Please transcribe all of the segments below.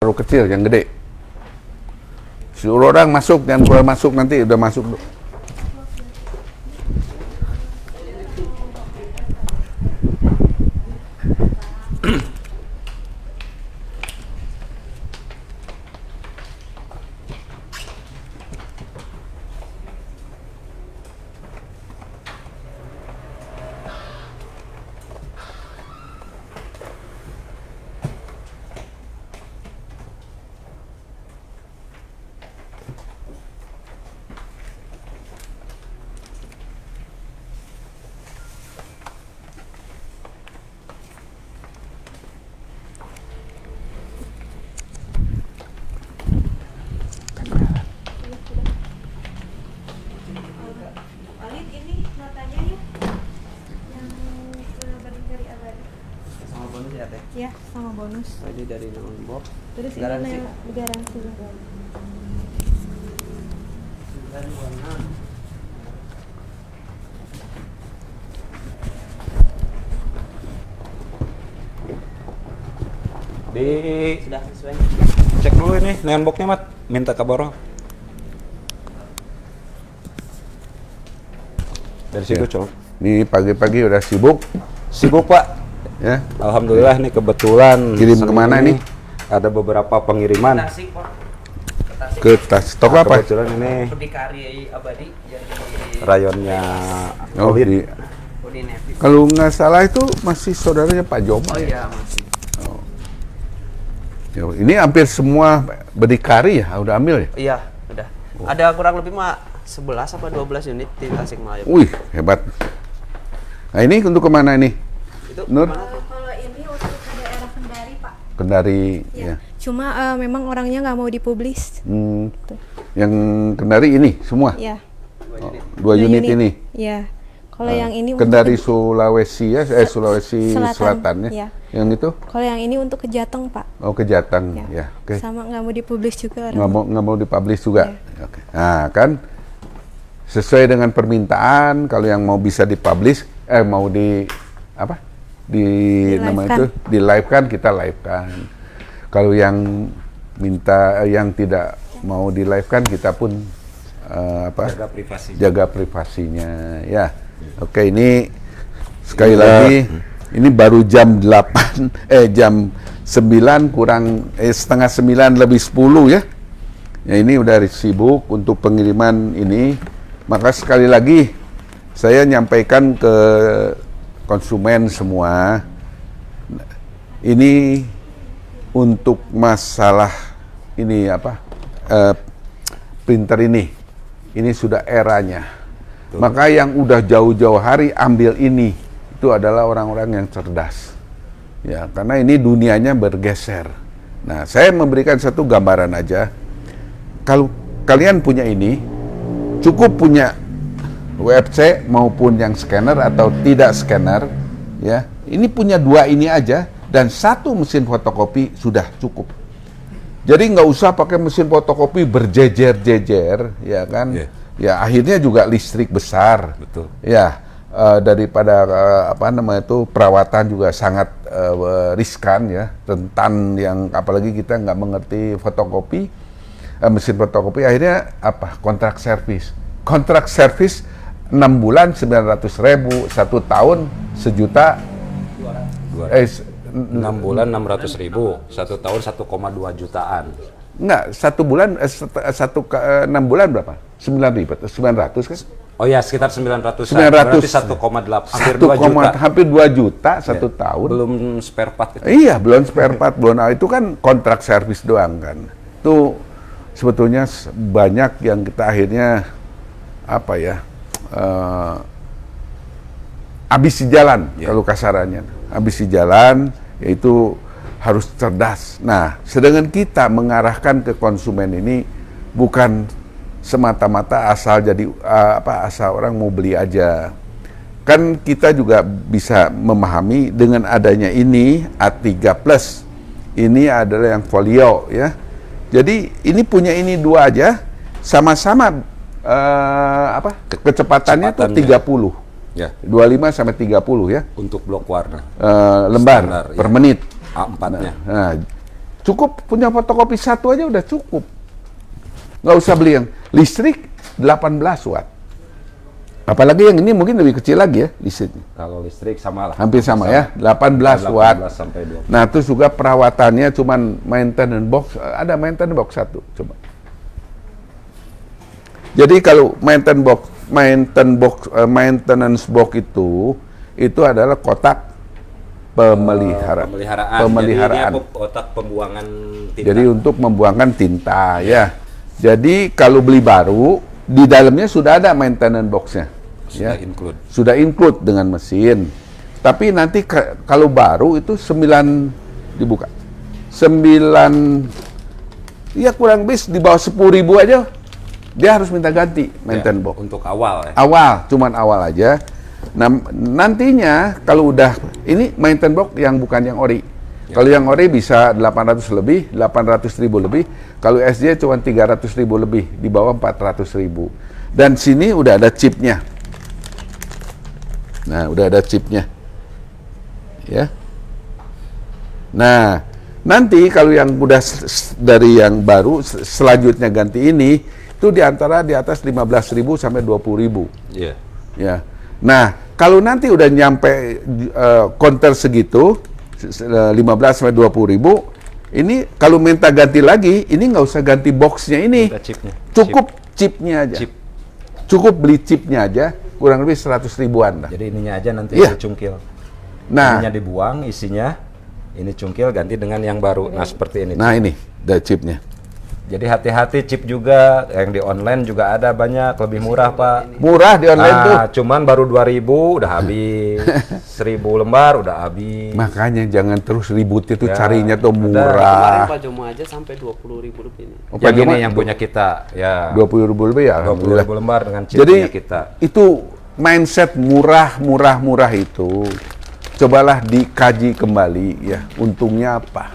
Baru kecil, yang gede. Suruh orang masuk, jangan keluar masuk nanti udah masuk. Ya, sama bonus. Oh, ini dari Lombok. Terus Garansi. ini garansi. Di Sudah sesuai. cek dulu ini neon boxnya mat, minta kabar. Dari situ cok. Ini pagi-pagi udah sibuk, Sibuk pak. ya. Alhamdulillah nih kebetulan. Kirim Senin kemana ini? Ada beberapa pengiriman Tasik, Pak. Tasik. Ke tas toko apa? Kebetulan ini Berdikari Abadi yang di rayonnya Oh, Olit. di, Udin Evi. kalau nggak salah itu masih saudaranya Pak Joma. Oh ya? iya, masih. Ya, ini hampir semua berdikari ya, udah ambil ya? Iya, udah. Ada kurang lebih 11 apa 12 unit di Tasikmalaya. Wih, hebat. Nah ini untuk kemana ini? Itu Nur? kemana tuh? Kalau ini untuk ke daerah Kendari, Pak. Kendari, ya. Cuma memang orangnya nggak mau dipublis. Hmm, yang Kendari ini semua? Ya. Dua unit ini? Ya. Kalau yang ini Kendari untuk Sulawesi ya, Sulawesi Selatan, ya. Ya. Yang itu? kalau yang ini untuk ke Jateng, Pak. Oh, ke Jateng, Ya. ya. Oke. Sama nggak mau dipublis juga orang. Nggak mau dipublish juga. Oke. Nah, kan sesuai dengan permintaan, kalau yang mau bisa dipublish, mau di apa? Nama Di-live-kan. itu di live kan, kita live kan. Kalau yang minta yang tidak mau di live kan, kita pun Jaga privasi. jaga privasinya, ya. Oke, ini sekali lagi ini baru jam 8 jam 9 kurang setengah 9 lebih 10 ya. Ya, ini udah sibuk untuk pengiriman ini. Maka sekali lagi saya nyampaikan ke konsumen semua, ini untuk masalah ini printer ini sudah eranya. Maka yang udah jauh-jauh hari ambil ini itu adalah orang-orang yang cerdas, ya, karena ini dunianya bergeser. Nah, saya memberikan satu gambaran aja. Kalau kalian punya ini, cukup punya WFC maupun yang scanner atau tidak scanner, ya. Ini punya dua ini aja dan satu mesin fotokopi sudah cukup. Jadi nggak usah pakai mesin fotokopi berjejer-jejer, ya kan? Yeah. Ya akhirnya juga listrik besar. Betul. Ya, daripada perawatan juga sangat riskan ya, rentan, yang apalagi kita nggak mengerti fotokopi, mesin fotokopi, akhirnya kontrak servis 6 bulan 900.000, 1 tahun 1 juta, 6 bulan 600.000, 1 tahun 1,2 jutaan. enggak, 1 bulan 6 bulan berapa? 900 kan? Oh ya, sekitar 900. 900. Berarti 1,8, hampir 2 juta. Hampir 2 juta 1 tahun. Belum spare part itu. Iya, belum spare part, belum. Itu kan kontrak servis doang kan. Itu sebetulnya banyak yang kita akhirnya habis di jalan, kalau kasarannya. Habis di jalan, yaitu harus cerdas. Nah, sedangkan kita mengarahkan ke konsumen ini bukan semata-mata asal jadi asal orang mau beli aja. Kan kita juga bisa memahami dengan adanya ini A3 Plus. Ini adalah yang folio ya. Jadi ini punya ini dua aja, sama-sama kecepatannya tuh 30. Ya. 25 sampai 30 ya. Untuk blok warna. Lembar Standar, per ya. menit. A4-nya. Nah, Cukup punya fotokopi satu aja udah cukup. Nggak usah beli yang listrik 18 watt. Apalagi yang ini mungkin lebih kecil lagi ya listriknya. Kalau listrik sama lah. Hampir sama ya, 18 watt. 18 sampai 20. Nah, terus juga perawatannya cuman maintenance box, ada maintenance box satu, coba. Jadi kalau maintenance box itu adalah kotak pemeliharaan. Jadi ini kotak pembuangan tinta. Jadi untuk membuangkan tinta ya. Jadi kalau beli baru di dalamnya sudah ada maintenance box-nya. Sudah Ya. include. Sudah include dengan mesin. Tapi nanti kalau baru itu 9 dibuka. 9 ya kurang lebih di bawah 10.000 aja. Dia harus minta ganti maintenance box. Untuk awal ya. Awal, cuman awal aja. Nah, nantinya kalau udah ini maintenance box yang bukan yang ori. Kalau yang ori bisa 800 lebih, 800.000 lebih. Kalau SJ cuma 300.000 lebih, di bawah 400.000. Dan sini udah ada chipnya. Nah, udah ada chipnya. Ya. Nah, nanti kalau yang udah dari yang baru, selanjutnya ganti ini, itu di atas 15.000 sampai 20.000. Iya. Ya. Nah, kalau nanti udah nyampe counter segitu 15 sampai 20.000, ini kalau minta ganti lagi, ini nggak usah ganti boxnya ini. Minta chipnya. Cukup chipnya aja. Chip. Cukup beli chipnya aja, kurang lebih 100 ribuan dah. Jadi ininya aja nanti Iya. dicungkil. Nah, Ininya dibuang, isinya ini cungkil ganti dengan yang baru. Nah, seperti ini. nah ini ada chipnya. Jadi hati-hati, chip juga yang di online juga ada banyak, lebih murah, Pak. Murah di online tuh. Cuman baru 2.000 udah habis. 1.000 lembar udah habis. Makanya jangan terus ribut itu Ya, carinya tuh ada. Kemarin murah. Pak Jomo aja sampai 20.000 lebih nih. Oh, Pak Yang Joma, ini yang punya kita, ya. 20.000 lebih ya. 20.000 Alhamdulillah. lembar dengan chip Jadi punya kita. itu mindset murah itu cobalah dikaji kembali ya, untungnya apa.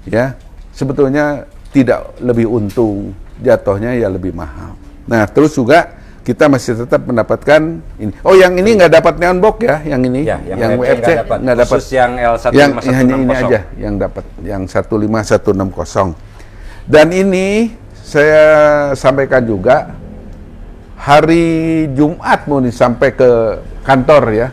Ya, sebetulnya tidak lebih untung, jatuhnya ya lebih mahal. Nah, terus juga kita masih tetap mendapatkan ini. Oh, yang ini nggak dapat neon box ya, yang ini, Ya, yang WFC WFC nggak dapat. Khusus yang Yang L15160. hanya ini aja yang dapat, yang 15160. Dan ini saya sampaikan juga hari Jumat mau sampai ke kantor ya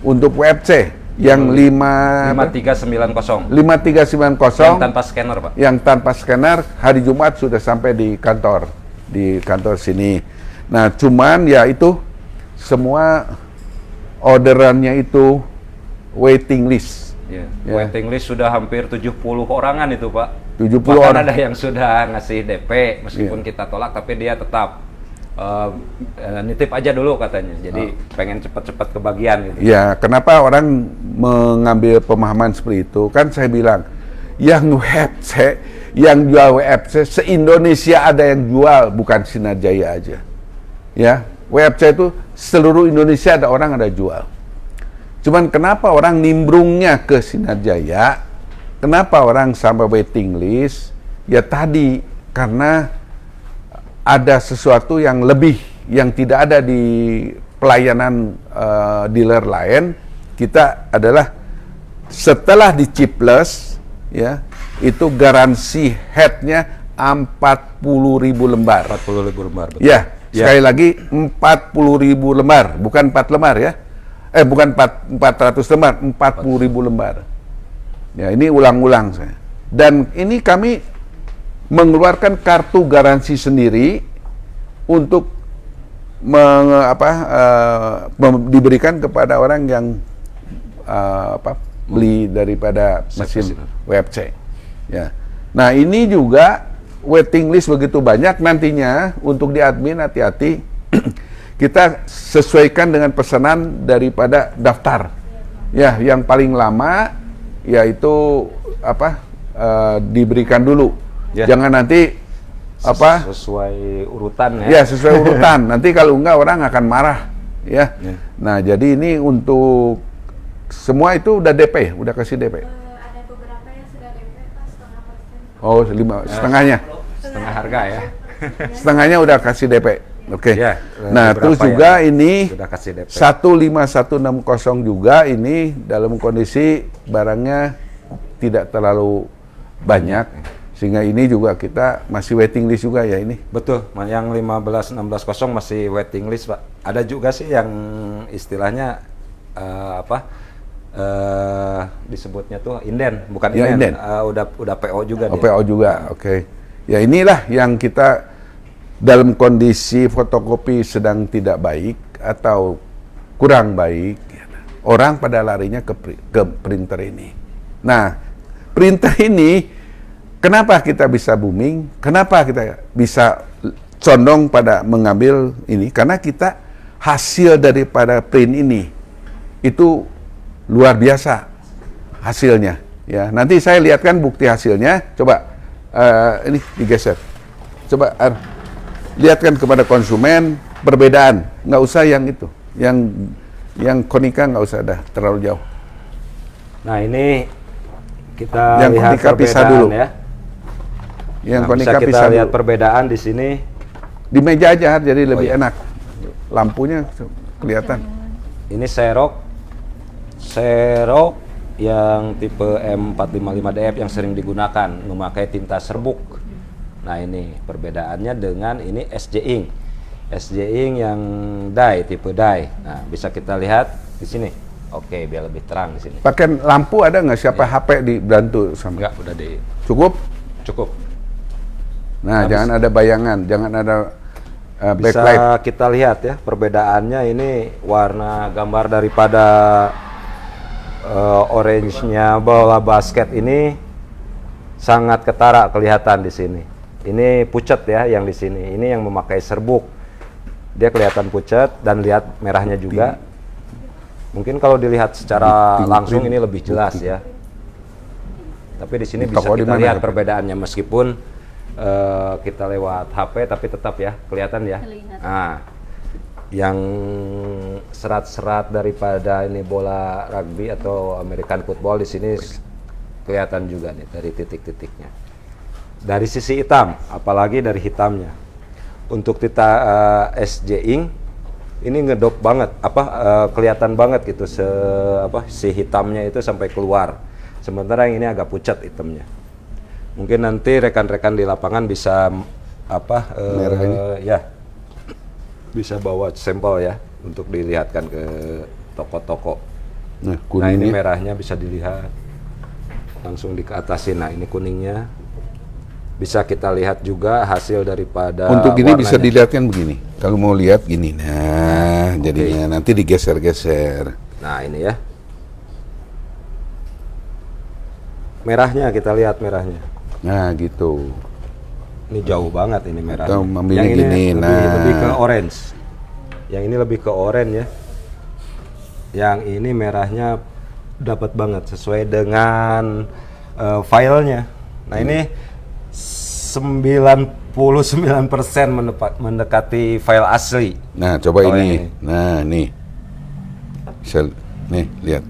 untuk WFC yang 5390. 5390 Yang tanpa scanner, Pak. yang tanpa scanner hari Jumat sudah sampai di kantor sini. Nah, cuman ya itu semua orderannya itu waiting list. Ya. Ya. Waiting list sudah hampir 70 orangan itu, Pak. 70 Bahkan orang. ada yang sudah ngasih DP meskipun kita tolak, tapi dia tetap nitip aja dulu katanya. Jadi pengen cepat-cepat kebagian gitu. Ya, kenapa orang mengambil pemahaman seperti itu? Kan saya bilang, yang WFC, yang jual WFC, se-Indonesia ada yang jual, bukan Sinar Jaya aja. Ya, WFC itu seluruh Indonesia ada orang ada jual. Cuman kenapa orang nimbrungnya ke Sinar Jaya? Kenapa orang sampai waiting list? Ya tadi, karena ada sesuatu yang lebih, yang tidak ada di pelayanan dealer lain. Kita adalah setelah di chipless, ya, itu garansi headnya 40.000 lembar. 40.000 lembar, betul. Ya, sekali lagi 40.000 lembar, bukan 4 lembar ya. Bukan 400 lembar, 40.000 lembar. Ya, ini ulang-ulang saya. Dan ini kami mengeluarkan kartu garansi sendiri untuk diberikan kepada orang yang beli daripada mesin WFC. Ya. Nah, ini juga waiting list begitu banyak, nantinya untuk di admin hati-hati kita sesuaikan dengan pesanan daripada daftar. Ya, yang paling lama yaitu diberikan dulu. Ya. Jangan nanti sesuai urutan ya. ya sesuai urutan. Nanti kalau enggak orang akan marah ya. Ya. Nah, jadi ini untuk semua itu udah DP, udah kasih DP. Ada beberapa yang sudah DP Pak, 0,5%. Oh, setengahnya. Setengah harga ya. Setengahnya udah kasih DP. Oke. Ya, Nah, terus beberapa juga yang ini sudah kasih DP. 15160 juga ini dalam kondisi barangnya tidak terlalu banyak. Sehingga ini juga kita masih waiting list juga ya ini. Betul, yang 15-16-0 masih waiting list, Pak. Ada juga sih yang istilahnya disebutnya tuh inden, bukan Ya, inden. inden. Udah PO juga dia. PO juga, oke. Ya inilah yang kita dalam kondisi fotokopi sedang tidak baik atau kurang baik, orang pada larinya ke printer ini. Nah, printer ini kenapa kita bisa booming? Kenapa kita bisa condong pada mengambil ini? Karena kita hasil daripada print ini itu luar biasa hasilnya. Ya, nanti saya lihatkan bukti hasilnya. Coba ini digeser. Coba lihatkan kepada konsumen perbedaan. Nggak usah yang itu, yang Konica nggak usah dah terlalu jauh. Nah ini kita Yang lihat Konica pisah perbedaan dulu. ya. Yang Nah, Konica bisa kita pisah lihat dulu. perbedaan di sini. Di meja aja jadi lebih iya. enak. Lampunya kelihatan. Ini Xerox yang tipe M455DF yang sering digunakan memakai tinta serbuk. Nah ini perbedaannya dengan ini SJ Ink. SJ Ink yang die, tipe die. Nah bisa kita lihat di sini. Oke, biar lebih terang di sini. Pakai lampu ada nggak? Siapa HP dibantu sama? Enggak, udah di Cukup? cukup. Nah, Habis. jangan ada bayangan, jangan ada Bisa backlight. kita lihat ya perbedaannya ini warna gambar daripada orange-nya bola basket ini sangat ketara kelihatan di sini. Ini pucat ya yang di sini. Ini yang memakai serbuk. Dia kelihatan pucat dan lihat merahnya juga. Mungkin kalau dilihat secara langsung ini lebih jelas ya. Tapi di sini Di bisa toko di kita mana lihat ya? perbedaannya meskipun kita lewat HP tapi tetap ya kelihatan ya. Terlihat. Nah, yang serat-serat daripada ini bola rugby atau American football di sini kelihatan juga nih dari titik-titiknya. Dari sisi hitam, apalagi dari hitamnya. Untuk tinta SJ Ink ini ngedop banget, kelihatan banget gitu si hitamnya itu sampai keluar. Sementara yang ini agak pucat hitamnya. Mungkin nanti rekan-rekan di lapangan bisa Merah ini? ya bisa bawa sampel ya untuk dilihatkan ke toko-toko. Nah, Nah ini kuningnya. merahnya bisa dilihat langsung di keatasin. Nah ini kuningnya bisa kita lihat juga hasil daripada Untuk ini bisa warnanya. dilihatkan begini. Kalau mau lihat gini, nah jadinya nanti digeser-geser. Nah ini ya merahnya, kita lihat merahnya. Nah gitu. Ini jauh banget ini merahnya. Atau memilih Yang ini gini, lebih ke nah. orange. Yang ini lebih ke orange ya. Yang ini merahnya dapat banget sesuai dengan filenya. Nah ini 99% mendekati file asli. Nah coba Kalau yang ini. ini. Nah nih. Nih lihat.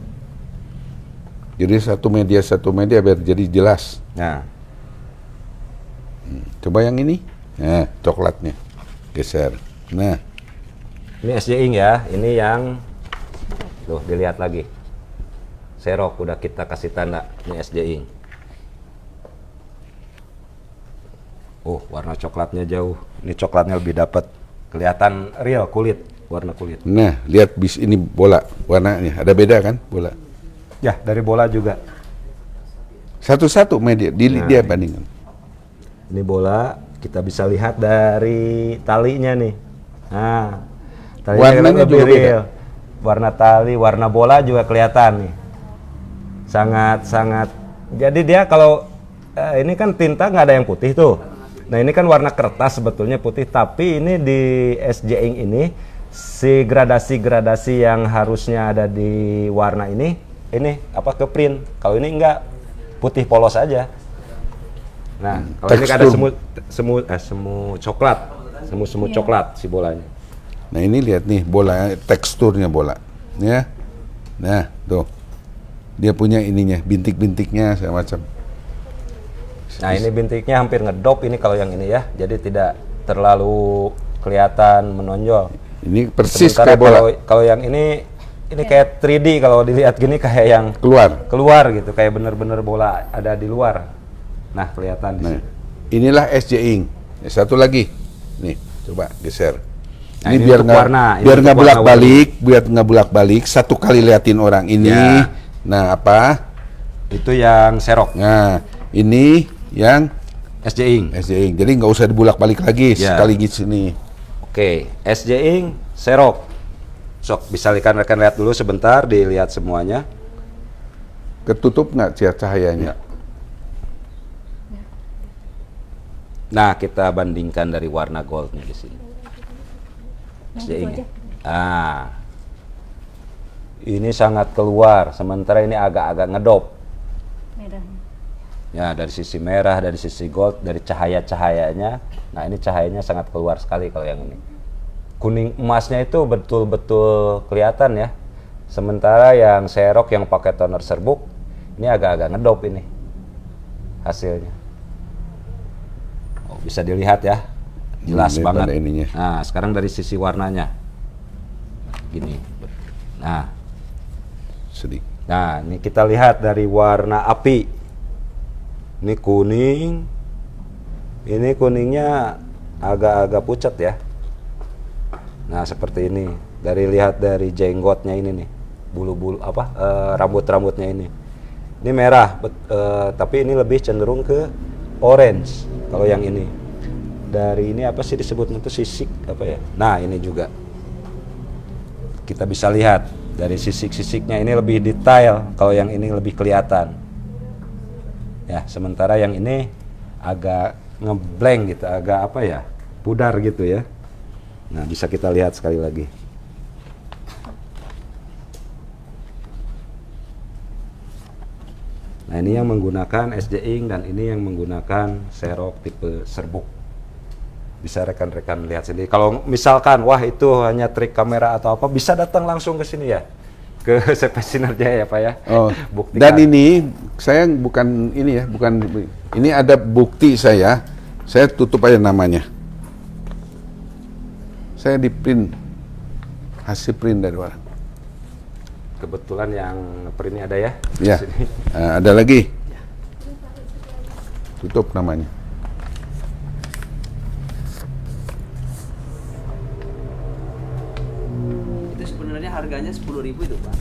Jadi satu media biar jadi jelas. Nah, Coba yang ini. Nah coklatnya geser. Nah ini SJ Ink ya. Ini yang tuh dilihat lagi. Xerox udah kita kasih tanda. Ini SJ Ink. Warna coklatnya jauh. Ini coklatnya lebih dapat. Kelihatan real kulit, warna kulit. Nah lihat bis ini bola warnanya ada beda kan bola. Ya, dari bola juga. Satu-satu media dia bandingkan. Ini bola kita bisa lihat dari talinya nih. Nah, talinya Warnanya lebih juga beda. real. Warna tali, warna bola juga kelihatan nih. Sangat. Jadi dia kalau ini kan tinta nggak ada yang putih tuh. Nah ini kan warna kertas sebetulnya putih, tapi ini di SJ Ink ini si gradasi-gradasi yang harusnya ada di warna ini ke print. Kalau ini enggak, putih polos aja. Nah, kalau ini ada semu coklat, semu coklat si bolanya. Nah ini lihat nih bola teksturnya bola, ya. Nah tuh dia punya ininya bintik-bintiknya segala macam. Nah ini bintiknya hampir ngedop ini kalau yang ini ya, jadi tidak terlalu kelihatan menonjol. Ini persis Sementara kayak bola kalau yang ini kayak 3D kalau dilihat gini kayak yang keluar. keluar gitu, kayak bener-bener bola ada di luar. Nah, kelihatan di Nah, sini. inilah SJ Ink. Satu lagi, nih, coba geser. Nah, ini ini biar untuk nggak warna, ini biar untuk nggak warna bolak-balik, biar nggak bolak-balik. Satu kali liatin orang ini. Ya. Nah, apa? Itu yang serok, Nah, ini yang SJ Ink. SJ Ink. Jadi nggak usah dibolak-balik lagi, Ya. sekali gitu nih. Oke, SJ Ink, serok. Sok, bisa rekan-rekan lihat dulu sebentar, dilihat semuanya. Ketutup nggak cahayanya? Nah, kita bandingkan dari warna goldnya di sini. SJ Ink. Ah, ini sangat keluar, sementara ini agak-agak ngedop. Merah. Ya, dari sisi merah, dari sisi gold, dari cahaya-cahayanya. Nah, ini cahayanya sangat keluar sekali kalau yang ini. Kuning emasnya itu betul-betul kelihatan ya. Sementara yang serok yang pakai toner serbuk, ini agak-agak ngedop ini hasilnya. Oh, bisa dilihat ya. Jelas Ini banget. pada ininya. Nah, sekarang dari sisi warnanya. Gini. Nah, Sedikit. Nah, ini kita lihat dari warna api. Ini kuning. Ini kuningnya agak-agak pucat ya. Nah, seperti ini. Lihat dari jenggotnya ini nih. Bulu-bulu rambut-rambutnya ini. Ini merah, tapi ini lebih cenderung ke orange kalau yang ini. Dari ini apa sih disebutnya itu sisik apa ya? Nah, ini juga. Kita bisa lihat dari sisik-sisiknya ini lebih detail, kalau yang ini lebih kelihatan. Ya, sementara yang ini agak ngeblank gitu, agak apa ya? Pudar gitu ya. Nah, bisa kita lihat sekali lagi. Nah, ini yang menggunakan SJ Ink dan ini yang menggunakan serok tipe serbuk. Bisa rekan-rekan lihat sendiri. Kalau misalkan, wah itu hanya trik kamera atau apa, bisa datang langsung ke sini ya, ke CP Sinerja ya Pak ya. Oh, Buktikan. dan ini saya bukan ini ya, bukan ini ada bukti saya. Saya tutup aja namanya. Saya di print hasil print dari orang. Kebetulan yang print ini ada ya. Ya, Di sini. ada lagi. Tutup namanya. Itu sebenarnya harganya 10.000 itu Pak.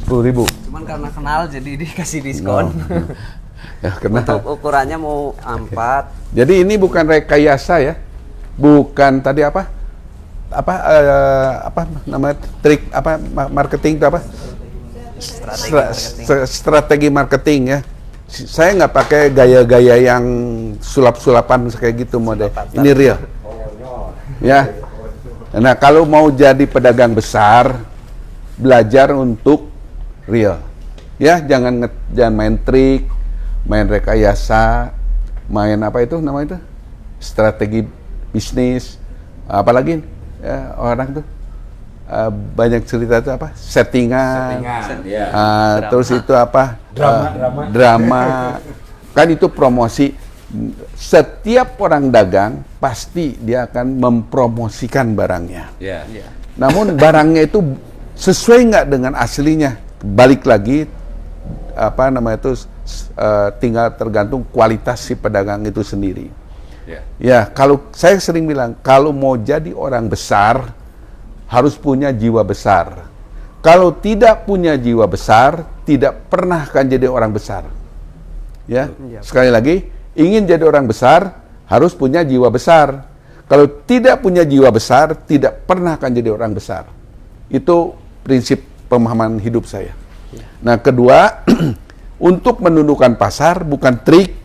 10.000. Cuman karena kenal jadi dikasih diskon. Ya, karena Untuk ukurannya mau A4. jadi ini bukan rekayasa ya, bukan tadi apa namanya trik apa marketing itu apa strategi marketing ya. Saya nggak pakai gaya-gaya yang sulap-sulapan kayak gitu model. Ini real. Ya. Nah, kalau mau jadi pedagang besar, belajar untuk real. Ya, jangan main trik, main rekayasa, main apa itu namanya itu? Strategi bisnis. Apalagi ya, orang tuh banyak cerita itu apa? Settingan. Ya. Terus itu apa? Drama. Drama. Kan itu promosi. Setiap orang dagang pasti dia akan mempromosikan barangnya. Ya. Namun barangnya itu sesuai nggak dengan aslinya. Balik lagi apa namanya itu tinggal tergantung kualitas si pedagang itu sendiri. Ya, kalau saya sering bilang kalau mau jadi orang besar harus punya jiwa besar. Kalau tidak punya jiwa besar, tidak pernah akan jadi orang besar. Ya, sekali lagi, ingin jadi orang besar harus punya jiwa besar. Kalau tidak punya jiwa besar, tidak pernah akan jadi orang besar. Itu prinsip pemahaman hidup saya. Nah, kedua, untuk menundukkan pasar bukan trik,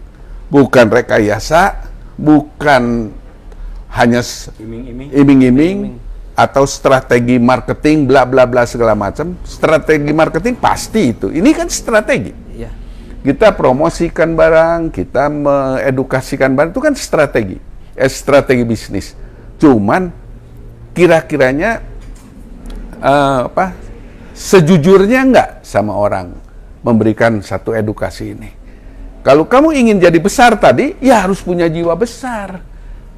bukan rekayasa, bukan hanya iming-iming atau strategi marketing bla bla bla segala macam. Strategi marketing pasti itu. Ini kan strategi. Iya. Kita promosikan barang, kita mengedukasikan barang, itu kan strategi. Strategi bisnis. Cuman kira-kiranya sejujurnya enggak sama orang memberikan satu edukasi ini. Kalau kamu ingin jadi besar tadi, ya harus punya jiwa besar.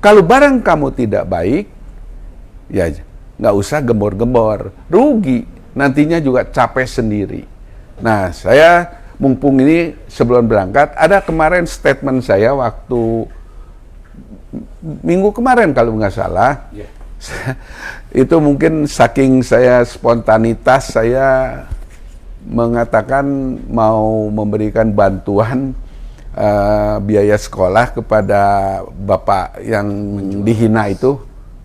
Kalau barang kamu tidak baik, ya nggak usah gembor-gembor, rugi. Nantinya juga capek sendiri. Nah, saya mumpung ini sebelum berangkat, ada kemarin statement saya waktu minggu kemarin kalau nggak salah. Yeah. Itu mungkin saking saya spontanitas, saya mengatakan mau memberikan bantuan biaya sekolah kepada bapak yang dihina itu,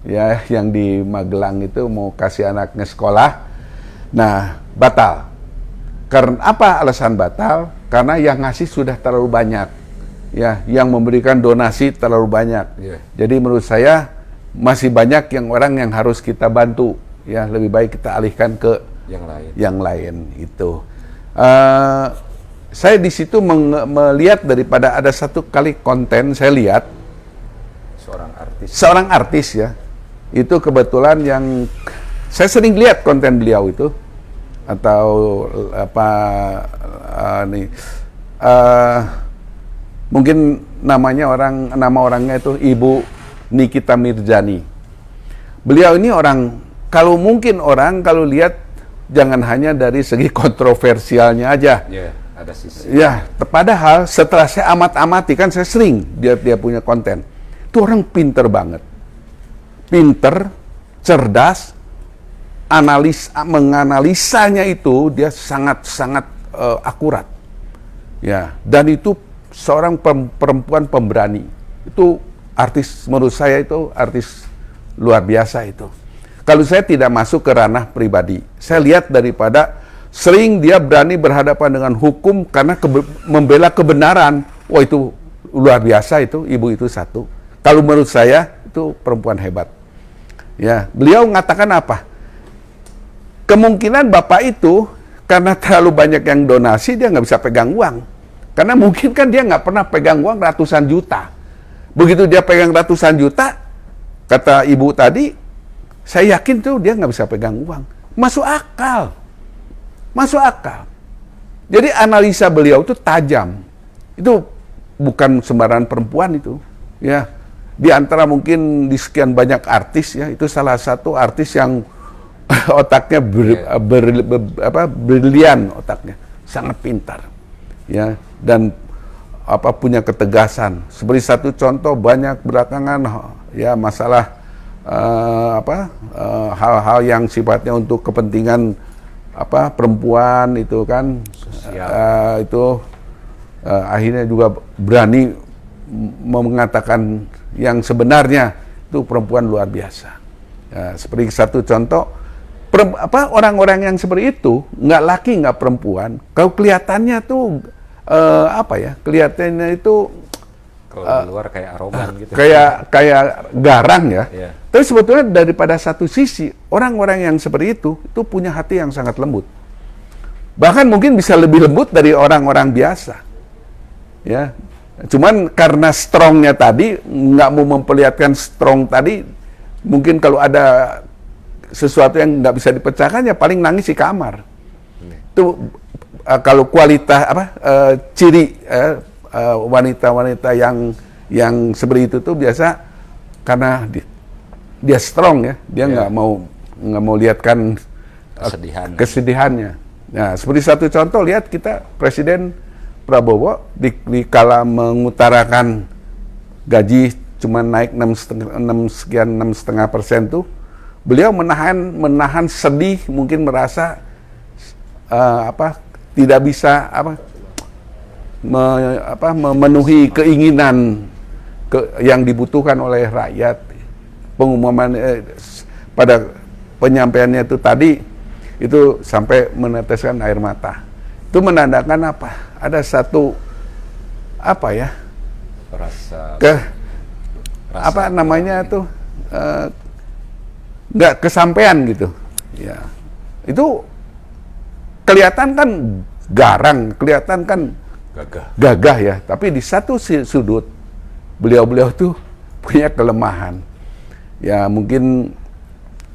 ya, yang di Magelang itu mau kasih anaknya sekolah. Nah, batal. Karena apa alasan batal? Karena yang ngasih sudah terlalu banyak, ya, yang memberikan donasi terlalu banyak. Yeah. Jadi menurut saya masih banyak yang orang yang harus kita bantu, ya, lebih baik kita alihkan ke yang lain itu. Saya di situ melihat daripada ada satu kali konten saya lihat seorang artis, ya, itu kebetulan yang saya sering lihat konten beliau itu, atau apa mungkin nama orangnya itu Ibu Nikita Mirzani. Beliau ini kalau lihat jangan hanya dari segi kontroversialnya aja. Yeah, ada sisi. Ya, padahal setelah saya amati kan saya sering dia punya konten. Itu orang pinter banget. Pinter, cerdas, menganalisanya itu dia sangat akurat. Ya, dan itu seorang perempuan pemberani. Itu artis, menurut saya itu artis luar biasa itu. Kalau saya tidak masuk ke ranah pribadi, saya lihat daripada sering dia berani berhadapan dengan hukum karena membela kebenaran. Wah, itu luar biasa itu, ibu itu satu. Kalau menurut saya itu perempuan hebat. Ya, beliau mengatakan apa? Kemungkinan bapak itu karena terlalu banyak yang donasi dia nggak bisa pegang uang. Karena mungkin kan dia nggak pernah pegang uang ratusan juta. Begitu dia pegang ratusan juta, kata ibu tadi, saya yakin tuh dia nggak bisa pegang uang. Masuk akal. Jadi analisa beliau itu tajam. Itu bukan sembarangan perempuan itu. Ya, di antara mungkin di sekian banyak artis, ya, itu salah satu artis yang otaknya brilian otaknya, sangat pintar. Ya, dan punya ketegasan. Seperti satu contoh banyak belakangan, ya, masalah hal-hal yang sifatnya untuk kepentingan perempuan itu kan, akhirnya juga berani mengatakan yang sebenarnya. Itu perempuan luar biasa. Ya, seperti satu contoh, orang-orang yang seperti itu nggak laki nggak perempuan, kalau kelihatannya tuh kelihatannya itu kalau di luar kayak arogan gitu. Kayak garang, ya. Yeah. Tapi sebetulnya daripada satu sisi, orang-orang yang seperti itu punya hati yang sangat lembut. Bahkan mungkin bisa lebih lembut dari orang-orang biasa. Ya. Cuman karena strongnya tadi, nggak mau memperlihatkan strong tadi, mungkin kalau ada sesuatu yang nggak bisa dipecahkan, ya paling nangis di kamar. Itu kalau kualitas ciri wanita-wanita yang seperti itu tuh biasa karena dia strong, ya, dia nggak mau lihatkan kesedihannya. Nah, seperti satu contoh, lihat kita Presiden Prabowo di kala mengutarakan gaji cuma naik 6,5% tuh, beliau menahan sedih, mungkin merasa tidak bisa memenuhi keinginan yang dibutuhkan oleh rakyat. Pengumuman pada penyampaiannya itu tadi itu sampai meneteskan air mata. Itu menandakan apa? Ada satu nggak kesampaian gitu. Ya, itu kelihatan kan garang, kelihatan kan gagah, ya. Tapi di satu sudut beliau tuh punya kelemahan. Ya, mungkin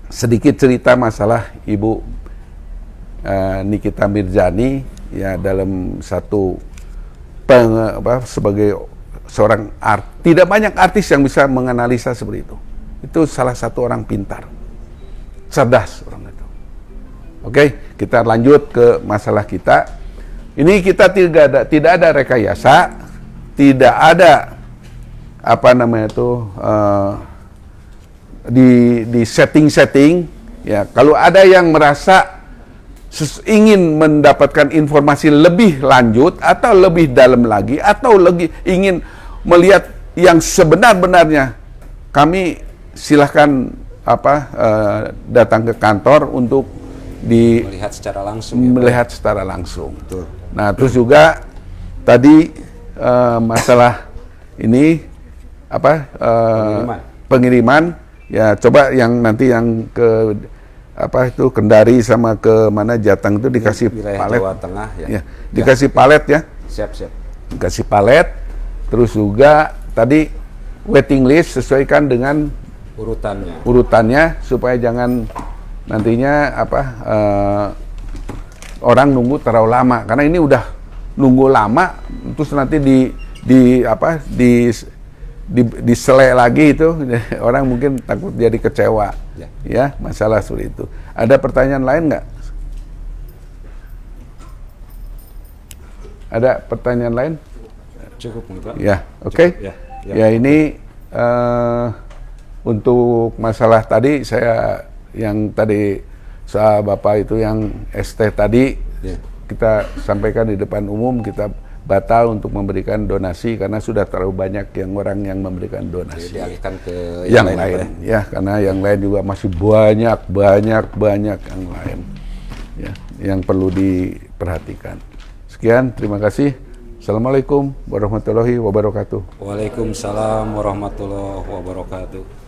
sedikit cerita masalah Ibu Nikita Mirzani, ya, dalam satu sebagai seorang tidak banyak artis yang bisa menganalisa seperti itu. Itu salah satu orang pintar, cerdas orang itu. Oke, kita lanjut ke masalah kita. Ini kita tidak ada rekayasa, tidak ada apa namanya itu di setting-setting. Ya, kalau ada yang merasa ingin mendapatkan informasi lebih lanjut atau lebih dalam lagi atau lagi ingin melihat yang sebenar-benarnya, kami silahkan datang ke kantor untuk Melihat secara langsung. melihat secara langsung. Betul. Nah, terus juga tadi masalah ini pengiriman, ya coba yang nanti yang ke Kendari sama ke mana Jateng itu dikasih Wilayah palet. Jawa Tengah ya. Ya, dikasih palet ya. Siap. Dikasih palet. Terus juga tadi waiting list sesuaikan dengan urutannya supaya jangan nantinya orang nunggu terlalu lama, karena ini udah nunggu lama terus nanti disele lagi itu orang mungkin takut jadi kecewa ya masalah seperti itu. Ada pertanyaan lain nggak? Ada pertanyaan lain? Cukup Pak. Ya, oke. Ya ini untuk masalah tadi yang tadi Bapak itu yang ST tadi kita sampaikan di depan umum, kita batal untuk memberikan donasi karena sudah terlalu banyak orang yang memberikan donasi. Dialihkan ke yang lain ya, karena yang lain juga masih banyak yang lain ya yang perlu diperhatikan. Sekian, terima kasih. Assalamualaikum warahmatullahi wabarakatuh. Waalaikumsalam warahmatullahi wabarakatuh.